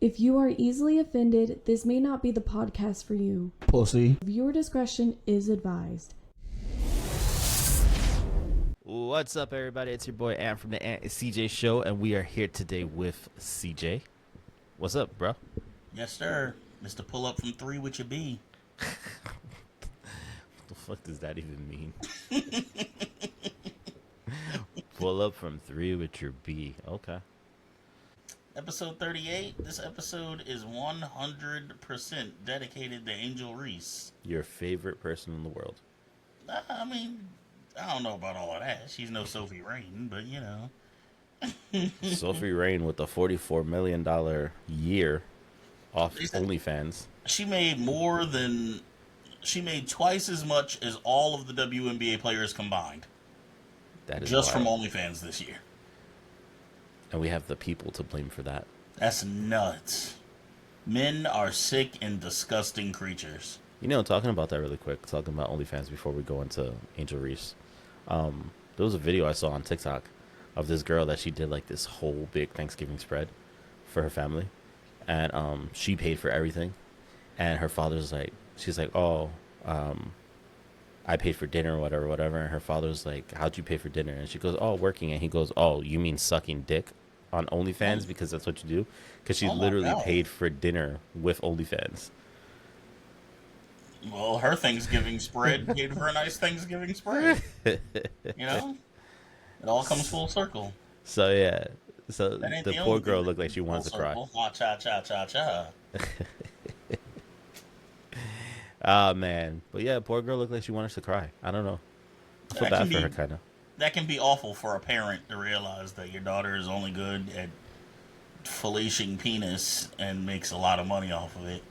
If you are easily offended, this may not be the podcast for you. Pussy. Viewer discretion is advised. What's up, everybody? It's your boy Ant from the Ant CJ Show, and we are here today with CJ. What's up, bro? Yes, sir. Mr. Pull Up from 3 with your B. What the fuck does that even mean? Pull up from 3 with your B. Okay. Episode 38. This episode is 100% dedicated to Angel Reese. Your favorite person in the world. I mean, I don't know about all of that. She's no Sophie Rain, but you know. Sophie Rain with a $44 million year off OnlyFans. She made twice as much as all of the WNBA players combined. That is just wild. from OnlyFans this year. And we have the people to blame for that. That's nuts. Men are sick and disgusting creatures. You know, talking about that really quick, talking about OnlyFans before we go into Angel Reese. There was a video I saw on TikTok of this girl that she did like this whole big Thanksgiving spread for her family. And she paid for everything. And her father's like, she's like, oh, I paid for dinner or whatever. And her father's like, how'd you pay for dinner? And she goes, oh, working. And he goes, oh, you mean sucking dick on OnlyFans because that's what you do? Because she literally paid for dinner with OnlyFans. Well, her Thanksgiving spread paid for a nice Thanksgiving spread. You know? It all comes full circle. So, yeah. So, the poor girl looked like she wants to cry. Cha-cha-cha-cha-cha. Oh, man. But, yeah, poor girl looked like she wanted to cry. I don't know. I feel bad for her, kind of. That can be awful for a parent to realize that your daughter is only good at fellatiing penis and makes a lot of money off of it.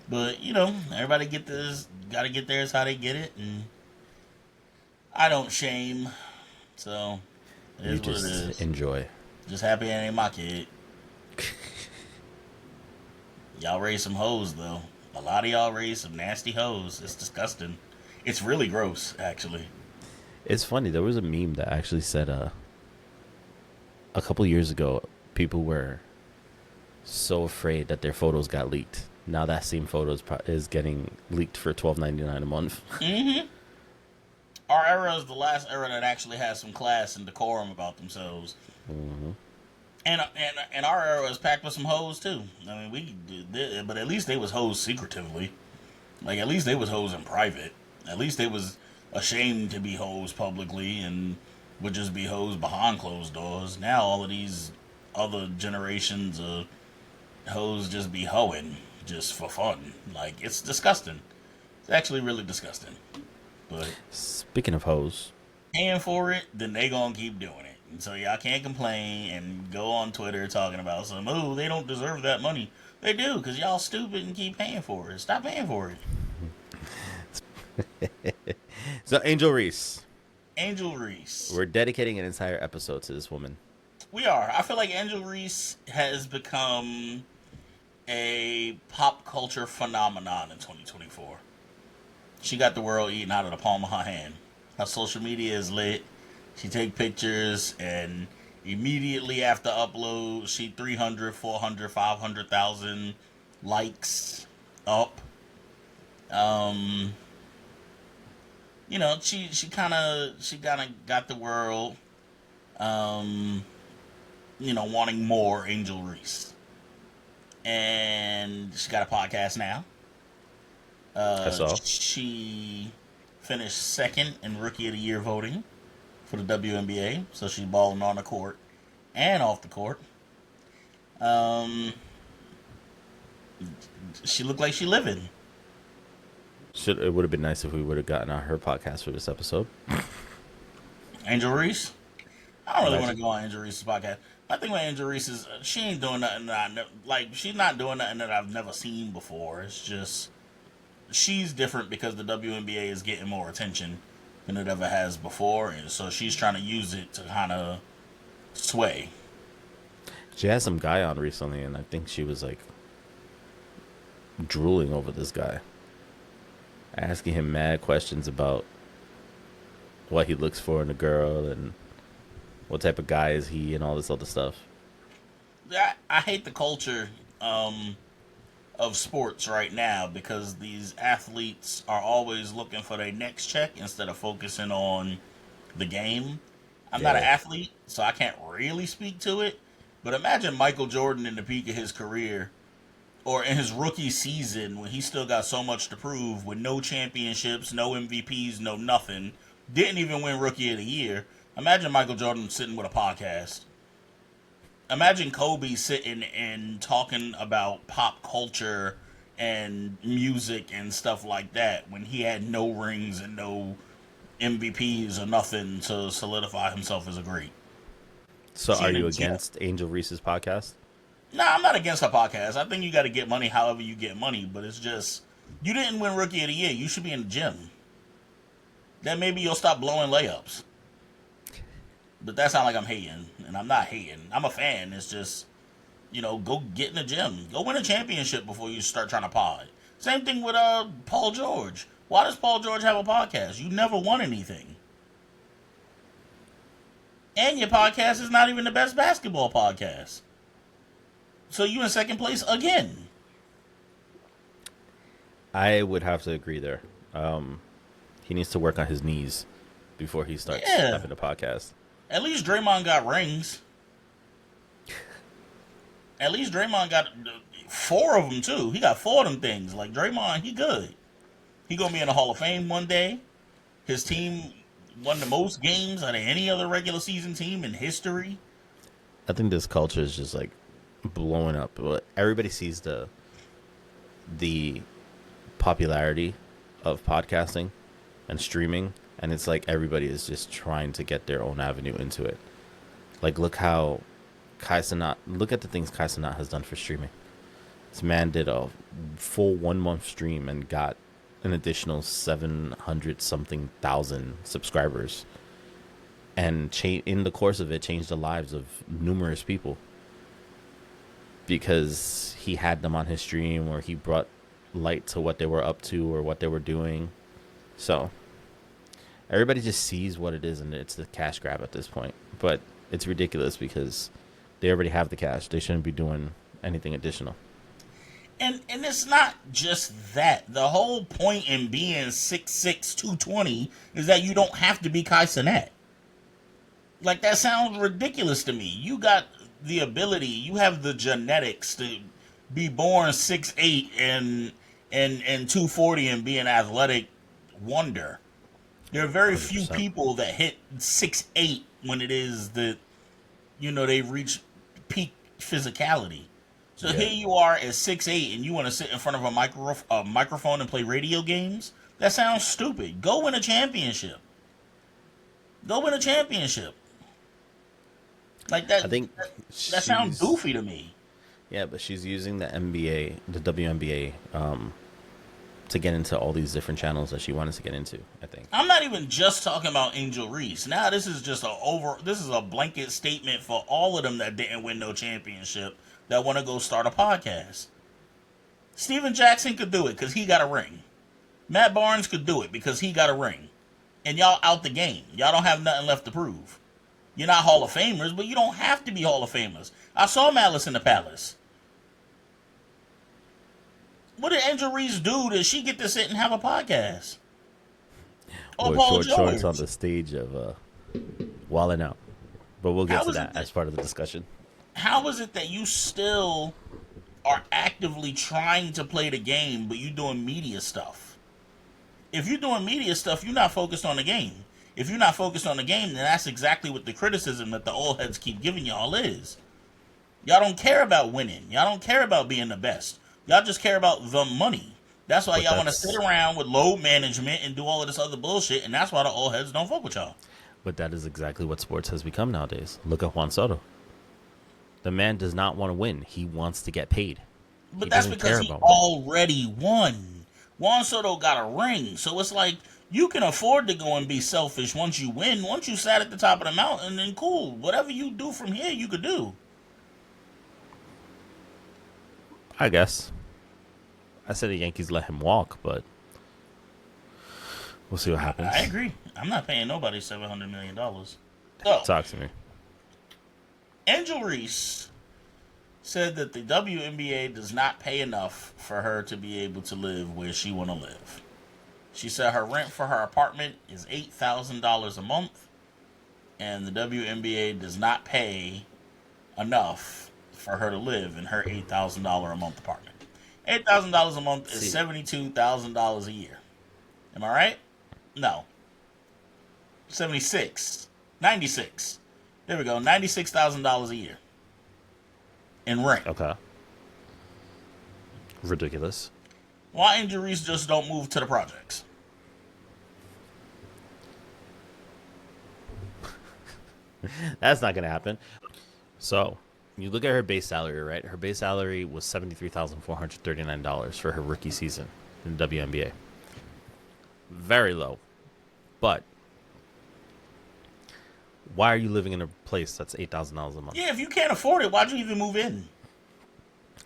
But, you know, everybody got to get theirs how they get it. And I don't shame. So, it is what it is. Enjoy. Just happy it ain't my kid. Y'all raise some hoes, though. A lot of y'all raise some nasty hoes. It's disgusting. It's really gross, actually. It's funny. There was a meme that actually said a couple years ago, people were so afraid that their photos got leaked. Now that same photo is getting leaked for $12.99 a month. Mm-hmm. Our era is the last era that actually has some class and decorum about themselves. Mm-hmm. And our era is packed with some hoes too. I mean, but at least they was hoes secretively. Like, at least they was hoes in private. At least they was ashamed to be hoes publicly and would just be hoes behind closed doors. Now all of these other generations of hoes just be hoeing just for fun. Like, it's disgusting. It's actually really disgusting. But speaking of hoes, paying for it, then they gonna keep doing it. And so y'all can't complain and go on Twitter talking about oh, they don't deserve that money. They do, because y'all stupid and keep paying for it. Stop paying for it. So, Angel Reese. Angel Reese. We're dedicating an entire episode to this woman. We are. I feel like Angel Reese has become a pop culture phenomenon in 2024. She got the world eating out of the palm of her hand. Her social media is lit. She take pictures, and immediately after upload, she 300, 400, 500,000 likes up. You know, she kind of got the world, you know, wanting more Angel Reese. And she got a podcast now. She finished second in Rookie of the Year voting for the WNBA, so she's balling on the court and off the court. She looked like she living. It would have been nice if we would have gotten on her podcast for this episode. Angel Reese? I don't really want to go on Angel Reese's podcast. My thing with Angel Reese is she ain't doing nothing she's not doing nothing that I've never seen before. It's just she's different because the WNBA is getting more attention than it ever has before, and so she's trying to use it to kind of sway. She had some guy on recently, and I think she was like drooling over this guy, asking him mad questions about what he looks for in a girl and what type of guy is he and all this other stuff. I hate the culture of sports right now because these athletes are always looking for their next check instead of focusing on the game. I'm not an Yeah. athlete, so I can't really speak to it. But imagine Michael Jordan in the peak of his career or in his rookie season when he still got so much to prove with no championships, no MVPs, no nothing. Didn't even win Rookie of the Year. Imagine Michael Jordan sitting with a podcast. Imagine Kobe sitting and talking about pop culture and music and stuff like that when he had no rings and no MVPs or nothing to solidify himself as a great. So are you Yeah. against Angel Reese's podcast? Nah, I'm not against a podcast. I think you got to get money however you get money, but it's just you didn't win Rookie of the Year. You should be in the gym. Then maybe you'll stop blowing layups. But that sounds like I'm hating, and I'm not hating. I'm a fan. It's just, go get in the gym. Go win a championship before you start trying to pod. Same thing with Paul George. Why does Paul George have a podcast? You never won anything. And your podcast is not even the best basketball podcast. So you in second place again. I would have to agree there. He needs to work on his knees before he starts having a podcast. At least Draymond got rings. At least Draymond got 4 of them, too. He got 4 of them things. Like, Draymond, he good. He going to be in the Hall of Fame one day. His team won the most games out of any other regular season team in history. I think this culture is just, like, blowing up. Everybody sees the popularity of podcasting and streaming, and it's like everybody is just trying to get their own avenue into it. Like, look how look at the things Kai Cenat has done for streaming. This man did a full 1 month stream and got an additional 700 something thousand subscribers, and in the course of it changed the lives of numerous people because he had them on his stream, or he brought light to what they were up to or what they were doing. So everybody just sees what it is, and it's the cash grab at this point. But it's ridiculous because they already have the cash. They shouldn't be doing anything additional. And it's not just that. The whole point in being 6'6", 220 is that you don't have to be Kai Cenat. Like, that sounds ridiculous to me. You got the ability, you have the genetics to be born 6'8" and 240 and be an athletic wonder. There are very 100%. Few people that hit 6'8" when it is that, they reach peak physicality. So Here you are at 6'8" and you want to sit in front of a microphone and play radio games? That sounds stupid. Go win a championship. Like that. I think that sounds goofy to me. Yeah, but she's using the NBA, the WNBA, to get into all these different channels that she wanted to get into, I think. I'm not even just talking about Angel Reese. Now this is just this is a blanket statement for all of them that didn't win no championship that want to go start a podcast. Steven Jackson could do it because he got a ring. Matt Barnes could do it because he got a ring. And y'all out the game. Y'all don't have nothing left to prove. You're not Hall of Famers, but you don't have to be Hall of Famers. I saw Malice in the Palace. What did Angel Reese do? Did she get to sit and have a podcast? Or Paul George on the stage of Wildin' Out. But we'll get to that as part of the discussion. How is it that you still are actively trying to play the game, but you're doing media stuff? If you're doing media stuff, you're not focused on the game. If you're not focused on the game, then that's exactly what the criticism that the old heads keep giving y'all is. Y'all don't care about winning. Y'all don't care about being the best. Y'all just care about the money. That's why y'all want to sit around with load management and do all of this other bullshit, and that's why the old heads don't fuck with y'all. But that is exactly what sports has become nowadays. Look at Juan Soto. The man does not want to win. He wants to get paid. But that's because he already won. Juan Soto got a ring. So it's like, you can afford to go and be selfish once you win. Once you sat at the top of the mountain, then cool. Whatever you do from here, you could do. I guess. I said the Yankees let him walk, but we'll see what happens. I agree. I'm not paying nobody $700 million. So, talk to me. Angel Reese said that the WNBA does not pay enough for her to be able to live where she want to live. She said her rent for her apartment is $8,000 a month, and the WNBA does not pay enough for her to live in her $8,000 a month apartment. $8,000 a month is $72,000 a year. Am I right? No. 96. There we go. $96,000 a year in rent. Okay. Ridiculous. Why Angel Reese just don't move to the projects? That's not going to happen. So, you look at her base salary, right? Her base salary was $73,439 for her rookie season in the WNBA. Very low. But why are you living in a place that's $8,000 a month? Yeah, if you can't afford it, why'd you even move in?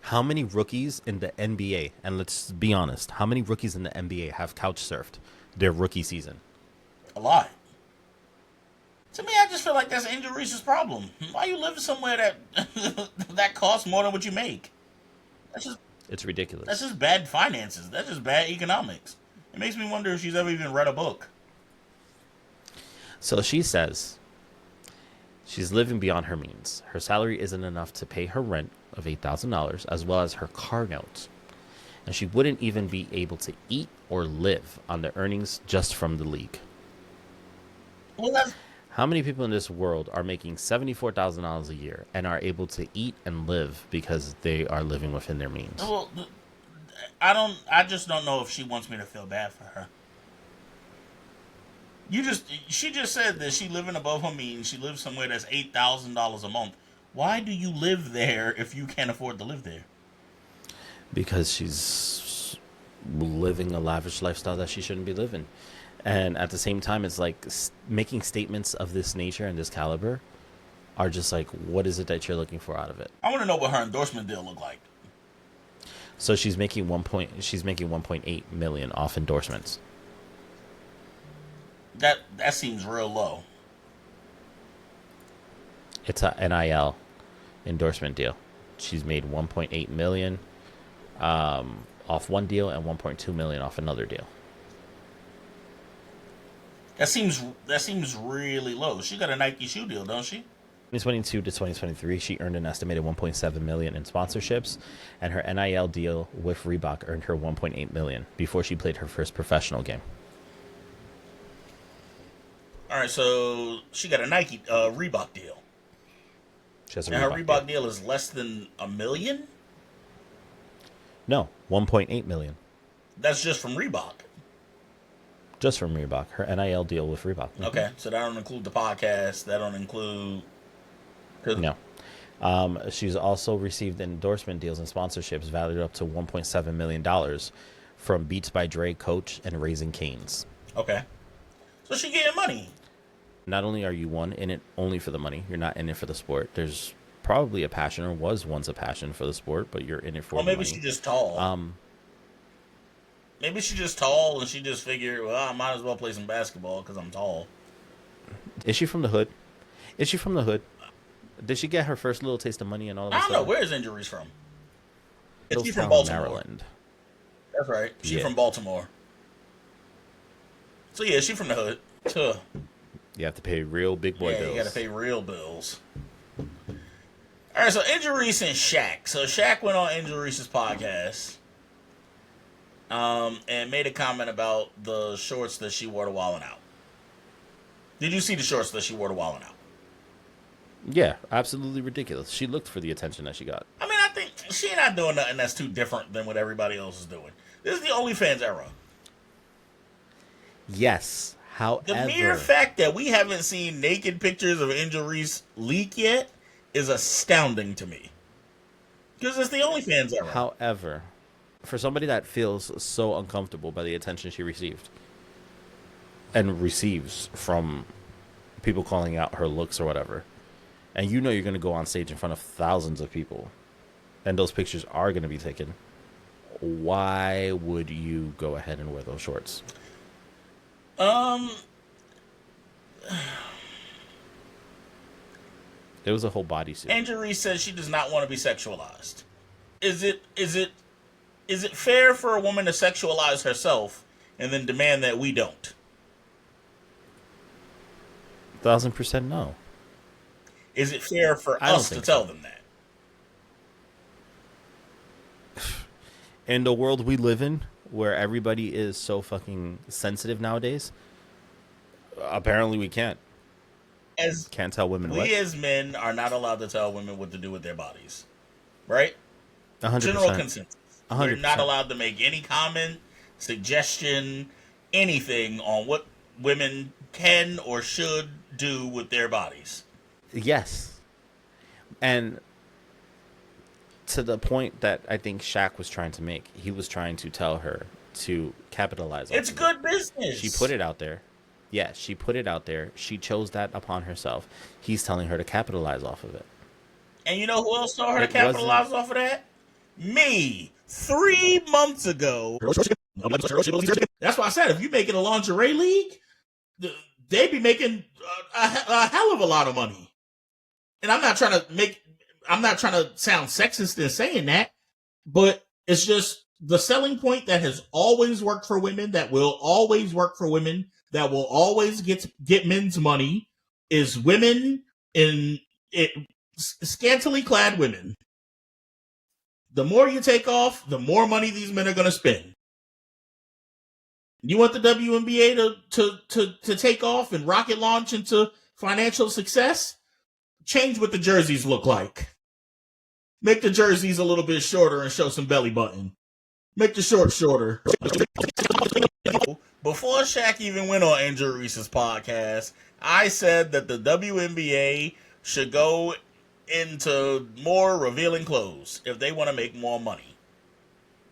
How many rookies in the NBA, and let's be honest, how many rookies in the NBA have couch surfed their rookie season? A lot. To me, I just feel like that's Angel Reese's problem. Why you living somewhere that that costs more than what you make? It's ridiculous. That's just bad finances. That's just bad economics. It makes me wonder if she's ever even read a book. So she says she's living beyond her means. Her salary isn't enough to pay her rent of $8,000 as well as her car notes. And she wouldn't even be able to eat or live on the earnings just from the league. Well, how many people in this world are making $74,000 a year and are able to eat and live because they are living within their means? Well, I just don't know if she wants me to feel bad for her. She just said that she living above her means. She lives somewhere that's $8,000 a month. Why do you live there if you can't afford to live there? Because she's living a lavish lifestyle that she shouldn't be living. And at the same time, it's like making statements of this nature and this caliber are just like, what is it that you're looking for out of it? I want to know what her endorsement deal look like. So she's making 1.8 million off endorsements. That seems real low. It's a NIL endorsement deal. She's made 1.8 million off one deal and 1.2 million off another deal. That seems really low. She got a Nike shoe deal, don't she? 2022 to 2023, she earned an estimated 1.7 million in sponsorships, and her NIL deal with Reebok earned her 1.8 million before she played her first professional game. All right, so she got a Nike Reebok deal. She has a and her Reebok Reebok deal is less than $1 million? No, 1.8 million. That's just from Reebok. Just from Reebok. Her NIL deal with Reebok. Mm-hmm. Okay, so that don't include the podcast. That don't include... No. She's also received endorsement deals and sponsorships valued up to $1.7 million from Beats by Dre, Coach, and Raising Cane's. Okay. So she getting money. Not only are you in it only for the money, you're not in it for the sport. There's probably a passion, or was once a passion for the sport, but you're in it for the money. Well, maybe she's just tall. Maybe she's just tall and she just figured, well, I might as well play some basketball because I'm tall. Is she from the hood? Did she get her first little taste of money and all of that? I don't stuff? know. Where is Angel Reese from? She's from Hilltown, Baltimore. Maryland. That's right. She's from Baltimore. So, yeah, she's from the hood. Tuh. You have to pay real big boy bills. Yeah, you got to pay real bills. All right, so Angel Reese and Shaq. So, Shaq went on Angel Reese's podcast and made a comment about the shorts that she wore to Wildin' Out. Did you see the shorts that she wore to Wildin' Out? Yeah, absolutely ridiculous. She looked for the attention that she got. I mean, I think she's not doing nothing that's too different than what everybody else is doing. This is the OnlyFans era. Yes, however... The mere fact that we haven't seen naked pictures of Angel Reese leak yet is astounding to me. Because it's the OnlyFans era. However, for somebody that feels so uncomfortable by the attention she received and receives from people calling out her looks or whatever, and you know you're going to go on stage in front of thousands of people, and those pictures are going to be taken, why would you go ahead and wear those shorts? It was a whole bodysuit. Angel Reese says she does not want to be sexualized. Is it fair for a woman to sexualize herself and then demand that we don't? 1,000% no. Is it fair for us to tell them that? In the world we live in, where everybody is so fucking sensitive nowadays, apparently we can't. Can't tell women what. We as men are not allowed to tell women what to do with their bodies. Right? 100%. General consensus. 100%. We're not allowed to make any comment, suggestion, anything on what women can or should do with their bodies. Yes. And to the point that I think Shaq was trying to make, he was trying to tell her to capitalize on it. It's good business. She put it out there. Yeah, she put it out there. She chose that upon herself. He's telling her to capitalize off of it. And you know who else told her to capitalize off of that? Me. 3 months ago. That's why I said, if you make it a lingerie league, they be making a hell of a lot of money. And I'm not trying to sound sexist in saying that, but it's just the selling point that has always worked for women, that will always work for women, that will always get men's money, is women scantily clad women. The more you take off, the more money these men are going to spend. You want the WNBA to take off and rocket launch into financial success? Change what the jerseys look like. Make the jerseys a little bit shorter and show some belly button. Make the shorts shorter. Before Shaq even went on Angel Reese's podcast, I said that the WNBA should go into more revealing clothes if they want to make more money.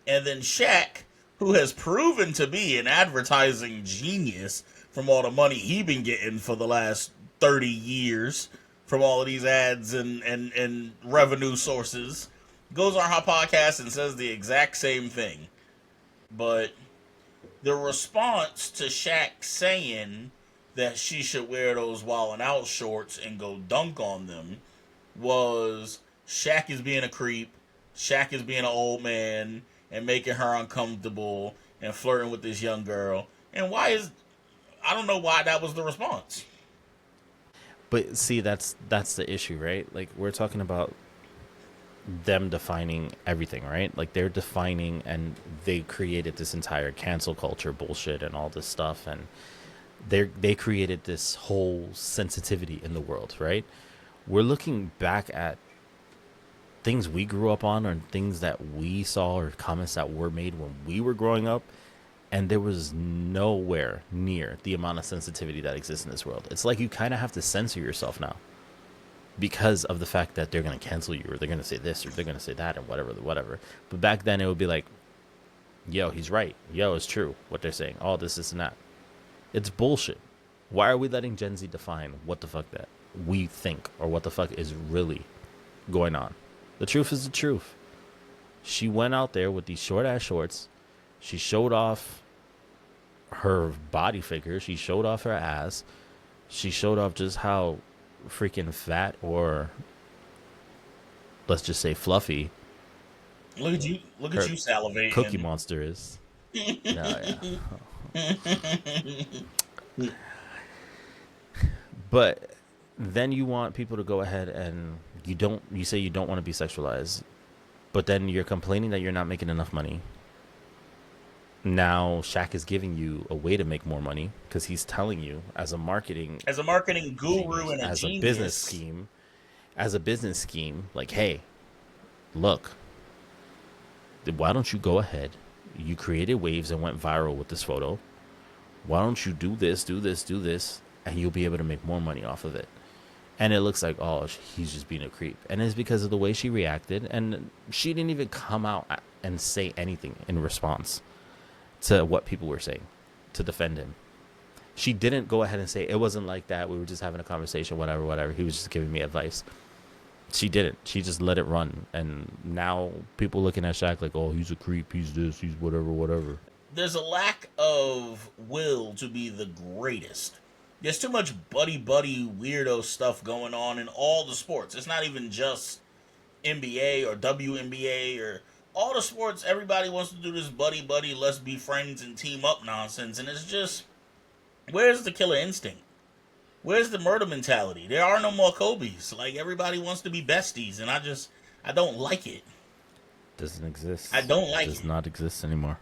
And then Shaq, who has proven to be an advertising genius from all the money he's been getting for the last 30 years from all of these ads and revenue sources, goes on her podcast and says the exact same thing. But the response to Shaq saying that she should wear those Wildin' Out shorts and go dunk on them was Shaq is being a creep, Shaq is being an old man and making her uncomfortable and flirting with this young girl. And I don't know why that was the response. But see, that's the issue, right? Like, we're talking about them defining everything, right? Like, they're defining, and they created this entire cancel culture bullshit and all this stuff, and they created this whole sensitivity in the world, right? We're looking back at things we grew up on, or things that we saw, or comments that were made when we were growing up, and there was nowhere near the amount of sensitivity that exists in this world. It's like you kind of have to censor yourself now because of the fact that they're going to cancel you, or they're going to say this, or they're going to say that, and whatever. But back then it would be like, yo, he's right. Yo, it's true what they're saying. All this and that. It's bullshit. Why are we letting Gen Z define what the fuck that we think, or what the fuck is really going on? The truth is the truth. She went out there with these short ass shorts. She showed off her body figure. She showed off her ass. She showed off just how freaking fat, or let's just say fluffy. Look at you salivating. Cookie Monster is. But then you want people to go ahead and you say you don't want to be sexualized, but then you're complaining that you're not making enough money. Now Shaq is giving you a way to make more money because he's telling you as a marketing guru and as genius. a business scheme, like, hey, look, why don't you go ahead? You created waves and went viral with this photo. Why don't you do this, and you'll be able to make more money off of it? And it looks like, oh, he's just being a creep. And it's because of the way she reacted. And she didn't even come out and say anything in response to what people were saying to defend him. She didn't go ahead and say, it wasn't like that, we were just having a conversation, whatever. He was just giving me advice. She didn't. She just let it run. And now people looking at Shaq like, oh, he's a creep, he's this, he's whatever. There's a lack of will to be the greatest. There's too much buddy weirdo stuff going on in all the sports. It's not even just NBA or WNBA or all the sports. Everybody wants to do this buddy, let's be friends and team up nonsense. And it's just, where's the killer instinct? Where's the murder mentality? There are no more Kobe's. Like, everybody wants to be besties, and I don't like it. Doesn't exist. I don't like it. Does not exist anymore.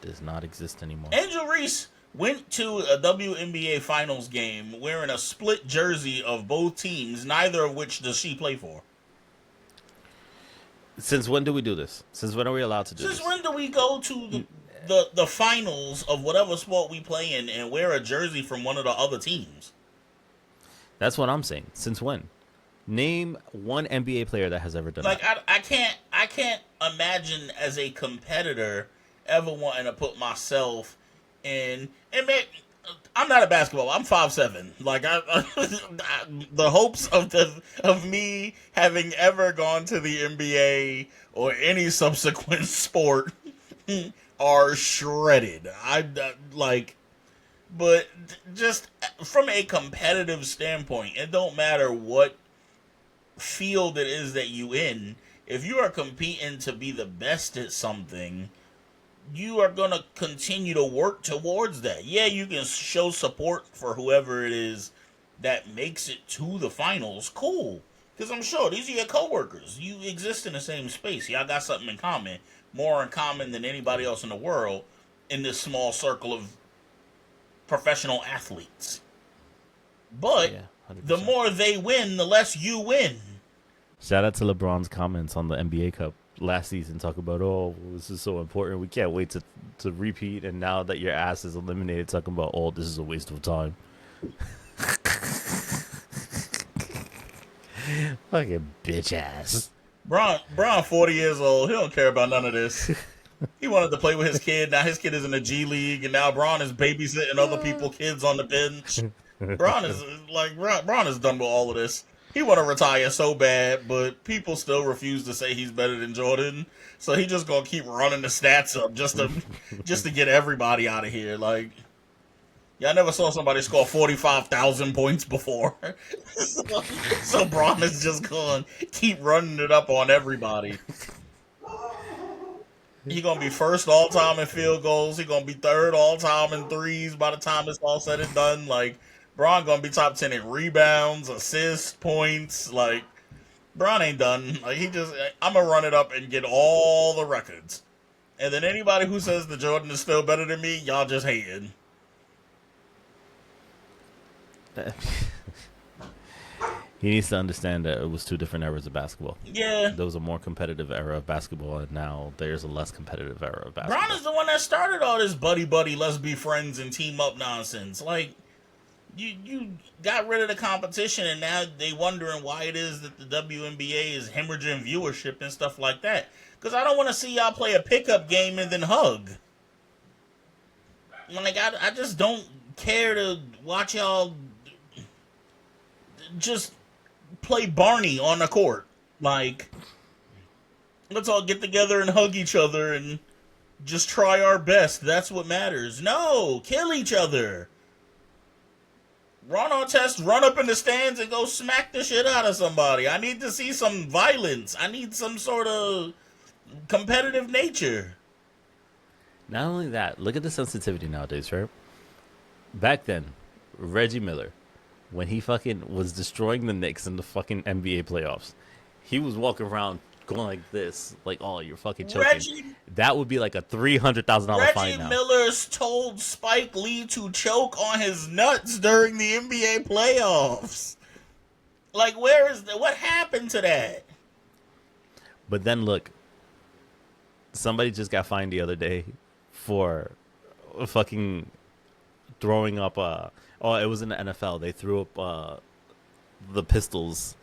Does not exist anymore. Angel Reese went to a WNBA finals game wearing a split jersey of both teams, neither of which does she play for. Since when do we do this? Since when are we allowed to do this? Since when do we go to the finals of whatever sport we play in and wear a jersey from one of the other teams? That's what I'm saying. Since when? Name one NBA player that has ever done that. Like, I can't imagine as a competitor ever wanting to put myself in. And man, I'm not a basketball. I'm 5'7". Like, the hopes of me having ever gone to the NBA or any subsequent sport are shredded. But just from a competitive standpoint, it don't matter what field it is that you in. If you are competing to be the best at something, you are going to continue to work towards that. Yeah, you can show support for whoever it is that makes it to the finals. Cool. Because I'm sure these are your coworkers. You exist in the same space. Y'all got something in common. More in common than anybody else in the world in this small circle of professional athletes. But Yeah, the more they win, the less you win. Shout out to LeBron's comments on the NBA Cup last season. Talk about, oh, this is so important. We can't wait to repeat. And now that your ass is eliminated, talking about, oh, this is a waste of time. Fucking bitch ass. Bron 40 years old. He don't care about none of this. He wanted to play with his kid. Now his kid is in the G League, and now Bron is babysitting other people's kids on the bench. Bron is done with all of this. He want to retire so bad, but people still refuse to say he's better than Jordan. So he just gonna keep running the stats up just to get everybody out of here. Like, y'all never saw somebody score 45,000 points before. So Bron is just gonna keep running it up on everybody. He gonna be first all time in field goals. He gonna be third all time in threes by the time it's all said and done. Like, Bron gonna be top 10 in rebounds, assists, points. Like, Bron ain't done. Like, I'm gonna run it up and get all the records. And then anybody who says that Jordan is still better than me, y'all just hating. He needs to understand that it was two different eras of basketball. Yeah. There was a more competitive era of basketball, and now there's a less competitive era of basketball. Bron is the one that started all this buddy, let's be friends and team up nonsense. Like, you got rid of the competition, and now they wondering why it is that the WNBA is hemorrhaging viewership and stuff like that. Because I don't want to see y'all play a pickup game and then hug. Like, I just don't care to watch y'all just play Barney on the court. Like, let's all get together and hug each other and just try our best. That's what matters. No, kill each other. Run on test, run up in the stands and go smack the shit out of somebody. I need to see some violence. I need some sort of competitive nature. Not only that, look at the sensitivity nowadays, right? Back then, Reggie Miller, when he fucking was destroying the Knicks in the fucking NBA playoffs, he was walking around going like this, like, oh, you're fucking choking. That would be like a $300,000 fine now. Reggie Miller's told Spike Lee to choke on his nuts during the NBA playoffs. Like, what happened to that? But then look, somebody just got fined the other day for fucking throwing up it was in the NFL. They threw up the pistols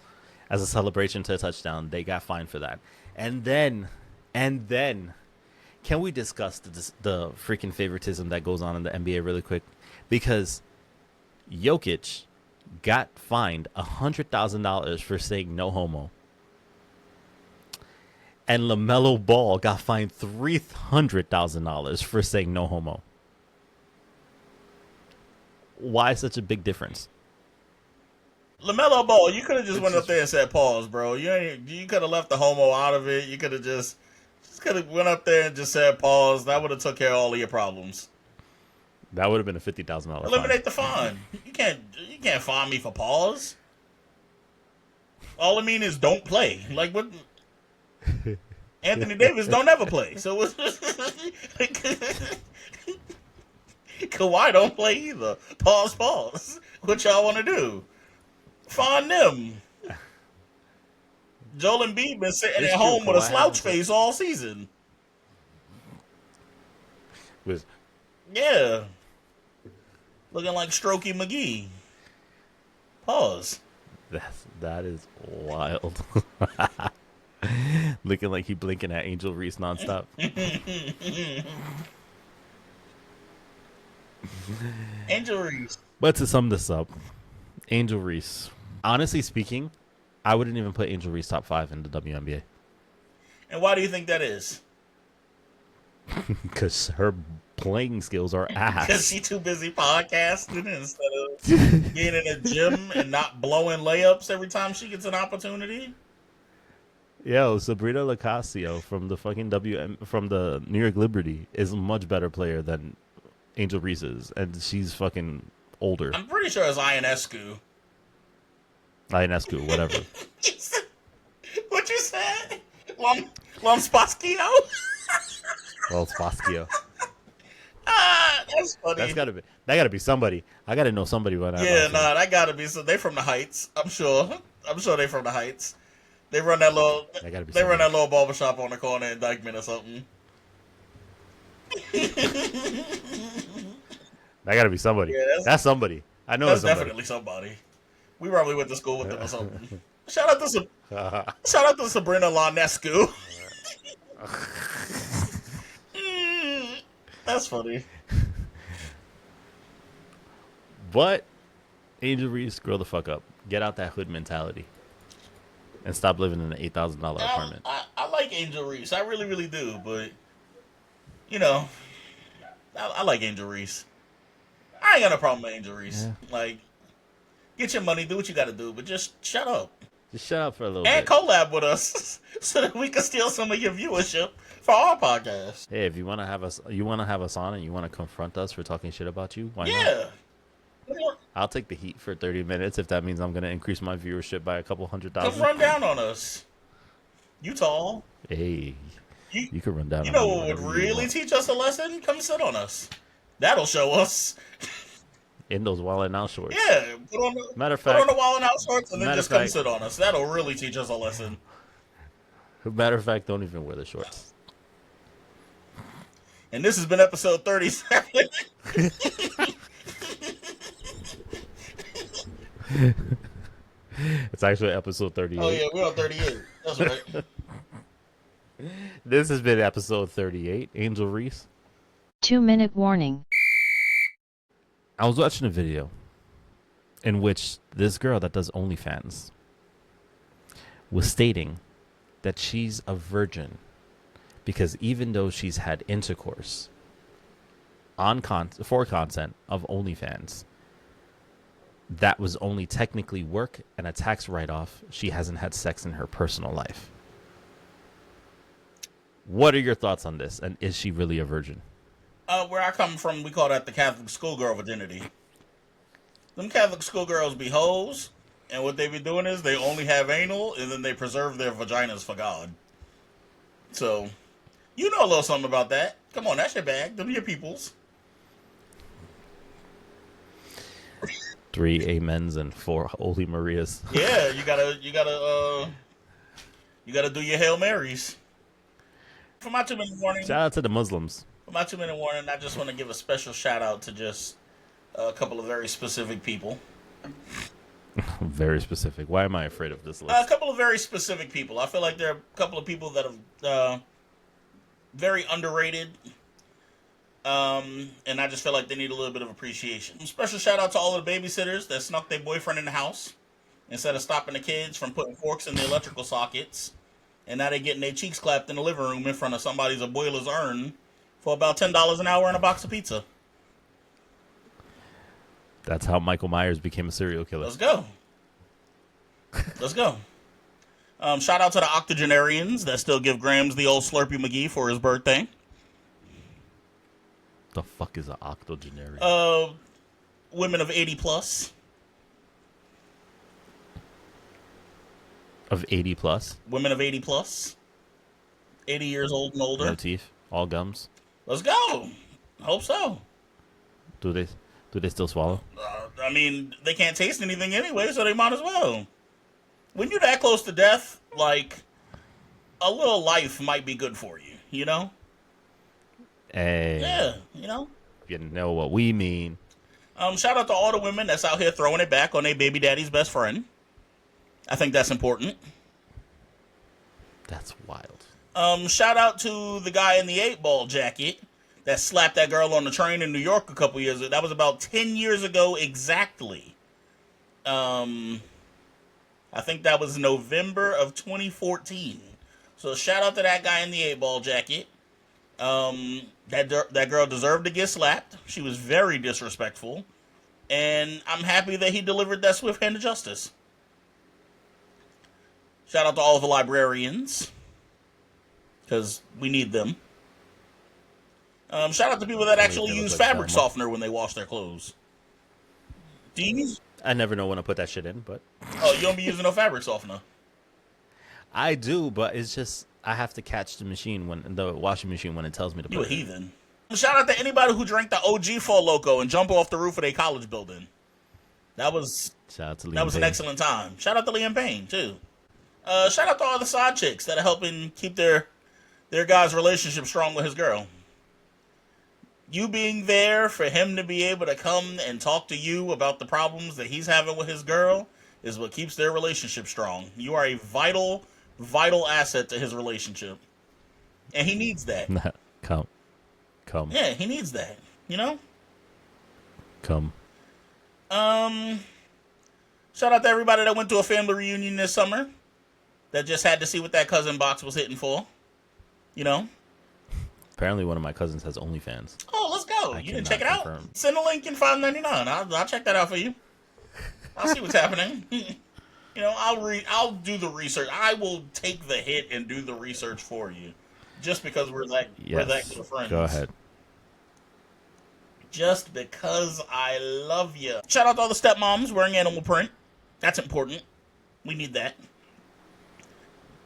as a celebration to a touchdown. They got fined for that. And then can we discuss the freaking favoritism that goes on in the NBA really quick? Because Jokic got fined $100,000 for saying no homo. And LaMelo Ball got fined $300,000 for saying no homo. why such a big difference? LaMelo Ball, you could have just went up there and said pause, bro. You could have left the homo out of it. You could have just could have went up there and just said pause. That would have took care of all of your problems. That would have been a $50,000 Eliminate the fine. You can't fine me for pause. All I mean is don't play. Like what? Anthony Davis don't ever play. So Kawhi don't play either. Pause. What y'all want to do? Find them. Joel Embiid been sitting at home with a slouch face all season. Yeah. Looking like Strokey McGee. Pause. That is wild. Looking like he blinking at Angel Reese nonstop. Angel Reese. But to sum this up, Angel Reese. Honestly speaking, I wouldn't even put Angel Reese top 5 in the WNBA. And why do you think that is? Because her playing skills are ass. Because she's too busy podcasting instead of being in a gym and not blowing layups every time she gets an opportunity. Yo, Sabrina Lacasio from the fucking from the New York Liberty is a much better player than Angel Reese is, and she's fucking older. I'm pretty sure it's Ionescu. Ionescu, whatever. What you said? Lomspaskio? Lomspaskio. That's funny. That gotta be somebody. I gotta know somebody by now. Yeah, that gotta be. So they from the Heights. I'm sure they from the Heights. They run that little. They run that little barbershop on the corner in Dykeman or something. That gotta be somebody. Yeah, that's somebody. I know that's definitely somebody. We probably went to school with them or something. Shout out to Sabrina Lanescu. That's funny. But Angel Reese, grow the fuck up. Get out that hood mentality. And stop living in an $8,000 apartment. I like Angel Reese. I really, really do. But, I like Angel Reese. I ain't got no problem with Angel Reese. Yeah. Like, get your money, do what you got to do, but just shut up. Just shut up for a little bit. And collab with us so that we can steal some of your viewership for our podcast. Hey, if you want to have us on and you want to confront us for talking shit about you, why not? Yeah. I'll take the heat for 30 minutes if that means I'm going to increase my viewership by a couple 100,000. Come run down on us. You tall. Hey, you can run down on us. You know what would really teach us a lesson? Come sit on us. That'll show us. In those Wildin' Out shorts. Yeah. Put on the Wildin' Out shorts and then just come sit on us. That'll really teach us a lesson. Matter of fact, don't even wear the shorts. And this has been episode 37. It's actually episode 38. Oh, yeah, we're on 38. That's right. This has been episode 38. Angel Reese. 2-minute warning. I was watching a video in which this girl that does OnlyFans was stating that she's a virgin because even though she's had intercourse for content of OnlyFans, that was only technically work and a tax write-off. She hasn't had sex in her personal life. What are your thoughts on this? And is she really a virgin? Where I come from, we call that the Catholic schoolgirl virginity. Them Catholic schoolgirls be hoes, and what they be doing is they only have anal, and then they preserve their vaginas for God. So, you know a little something about that. Come on, that's your bag. Them your peoples. 3 amens and 4 Holy Marias. Yeah, you gotta do your Hail Marys. For my 2-minute warning. Shout out to the Muslims. For my 2-minute warning, I just want to give a special shout out to just a couple of very specific people. Very specific. Why am I afraid of this list? A couple of very specific people. I feel like there are a couple of people that have very underrated. And I just feel like they need a little bit of appreciation. Special shout out to all of the babysitters that snuck their boyfriend in the house instead of stopping the kids from putting forks in the electrical sockets. And now they're getting their cheeks clapped in the living room in front of somebody's abuela's urn for about $10 an hour and a box of pizza. That's how Michael Myers became a serial killer. Let's go. Let's go. Shout out to the octogenarians that still give Grams the old Slurpee McGee for his birthday. The fuck is an octogenarian? Women of 80 plus. Of 80 plus? Women of 80 plus. 80 years old and older. No teeth, all gums. Let's go. Hope so. Do they still swallow? I mean, they can't taste anything anyway, so they might as well. When you're that close to death, like, a little life might be good for you, you know? Hey. Yeah, you know? You know what we mean. Shout out to all the women that's out here throwing it back on their baby daddy's best friend. I think that's important. That's wild. Shout out to the guy in the 8-ball jacket that slapped that girl on the train in New York a couple years ago. That was about 10 years ago exactly. I think that was November of 2014. So shout out to that guy in the 8-ball jacket. That girl deserved to get slapped. She was very disrespectful. And I'm happy that he delivered that swift hand of justice. Shout out to all the librarians. Because we need them. Shout out to people that actually use fabric softener when they wash their clothes. Do you use... I never know when to put that shit in, but... Oh, you don't be using no fabric softener? I do, but it's just... I have to catch the washing machine when it tells me to put it in. You a heathen. Shout out to anybody who drank the OG Four Loko and jump off the roof of their college building. That was an excellent time. Shout out to Liam Payne, too. Shout out to all the side chicks that are helping keep their guy's relationship strong with his girl. You being there for him to be able to come and talk to you about the problems that he's having with his girl is what keeps their relationship strong. You are a vital asset to his relationship. And he needs that. Come. Yeah, he needs that. You know? Come. Shout out to everybody that went to a family reunion this summer that just had to see what that cousin box was hitting for. You know? Apparently one of my cousins has OnlyFans. Oh, let's go. You didn't check it out? Confirm. Send a link in $5.99. I'll check that out for you. I'll see what's happening. You know, I'll do the research. I will take the hit and do the research for you. Just because we're that good friends. Go ahead. Just because I love you. Shout out to all the stepmoms wearing animal print. That's important. We need that.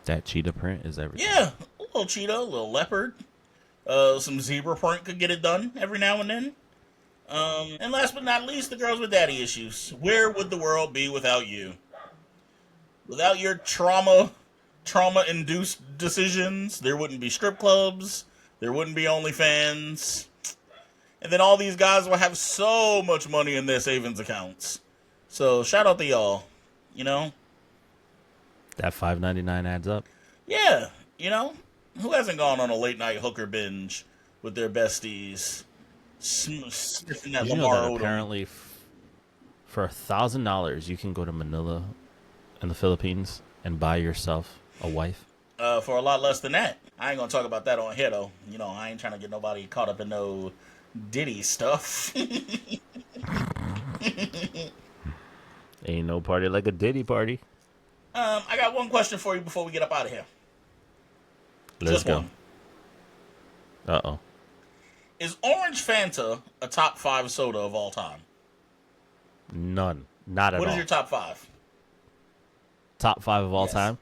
That cheetah print is everything. Yeah. A little cheetah, a little leopard. Some zebra print could get it done every now and then. And last but not least, the girls with daddy issues. Where would the world be without you? Without your trauma-induced decisions, there wouldn't be strip clubs. There wouldn't be OnlyFans. And then all these guys will have so much money in their savings accounts. So shout out to y'all. You know? That $5.99 adds up. Yeah. You know? Who hasn't gone on a late-night hooker binge with their besties? Sniffing that Did you Lamar know that Odom. apparently for $1,000 you can go to Manila in the Philippines and buy yourself a wife? For a lot less than that. I ain't gonna talk about that on here, though. You know, I ain't trying to get nobody caught up in no Diddy stuff. Ain't no party like a Diddy party. I got one question for you before we get up out of here. Let's go. One. Uh-oh. Is Orange Fanta a top 5 soda of all time? None. Not at all. What is your top 5? Top 5 of all time?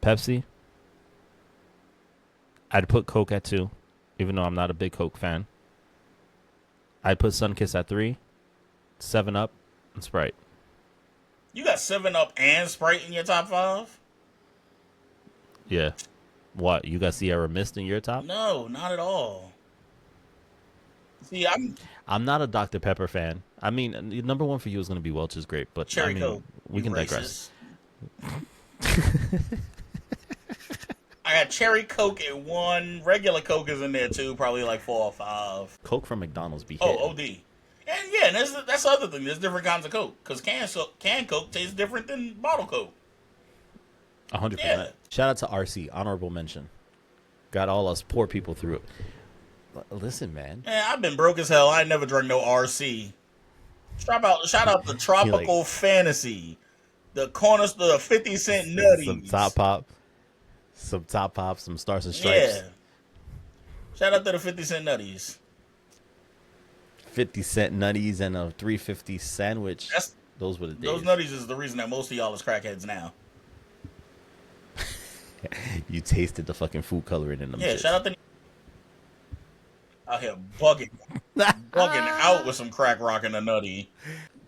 Pepsi. I'd put Coke at 2, even though I'm not a big Coke fan. I'd put Sunkist at 3, 7-Up, and Sprite. You got 7-Up and Sprite in your top 5? Yeah. What? You got Sierra Mist in your top? No, not at all. See, I'm not a Dr. Pepper fan. I mean, number one for you is going to be Welch's Grape, but Cherry I mean, Coke. we can digress. I got Cherry Coke at 1. Regular Coke is in there too, probably like 4 or 5. Coke from McDonald's be hit. Oh, OD. And yeah, and that's the other thing. There's different kinds of Coke. Because canned Coke tastes different than bottle Coke. 100%. Yeah. Shout out to RC, honorable mention. Got all us poor people through it. Listen, man. Man, I've been broke as hell. I never drank no RC. Shout out the Tropical Fantasy. The 50 Cent Nutties. Some Top Pop, some Stars and Stripes. Yeah. Shout out to the 50 Cent Nutties. 50 Cent Nutties and a 350 sandwich. Those were the days. Those Nutties is the reason that most of y'all is crackheads now. You tasted the fucking food coloring in them. Yeah, shits. shout out to out here bugging out with some crack rocking a nutty.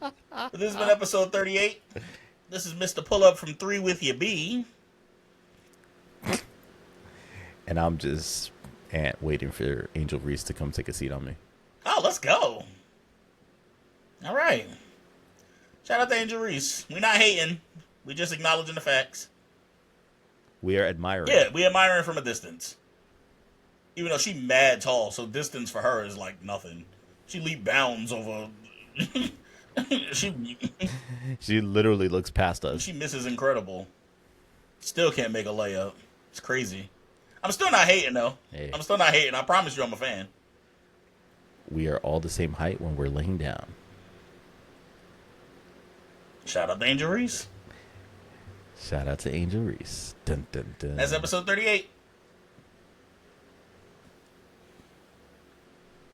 But this has been episode 38. This is Mr. Pull Up from 3 with your B. And I'm just waiting for Angel Reese to come take a seat on me. Oh, let's go. All right. Shout out to Angel Reese. We're not hating. We're just acknowledging the facts. We are admiring. Yeah, we admire her from a distance. Even though she mad tall, so distance for her is like nothing. She leap bounds over. She literally looks past us. She misses incredible. Still can't make a layup. It's crazy. I'm still not hating though. Hey. I'm still not hating. I promise you, I'm a fan. We are all the same height when we're laying down. Shout out to Angel Reese. Shout out to Angel Reese. Dun, dun, dun. That's episode 38.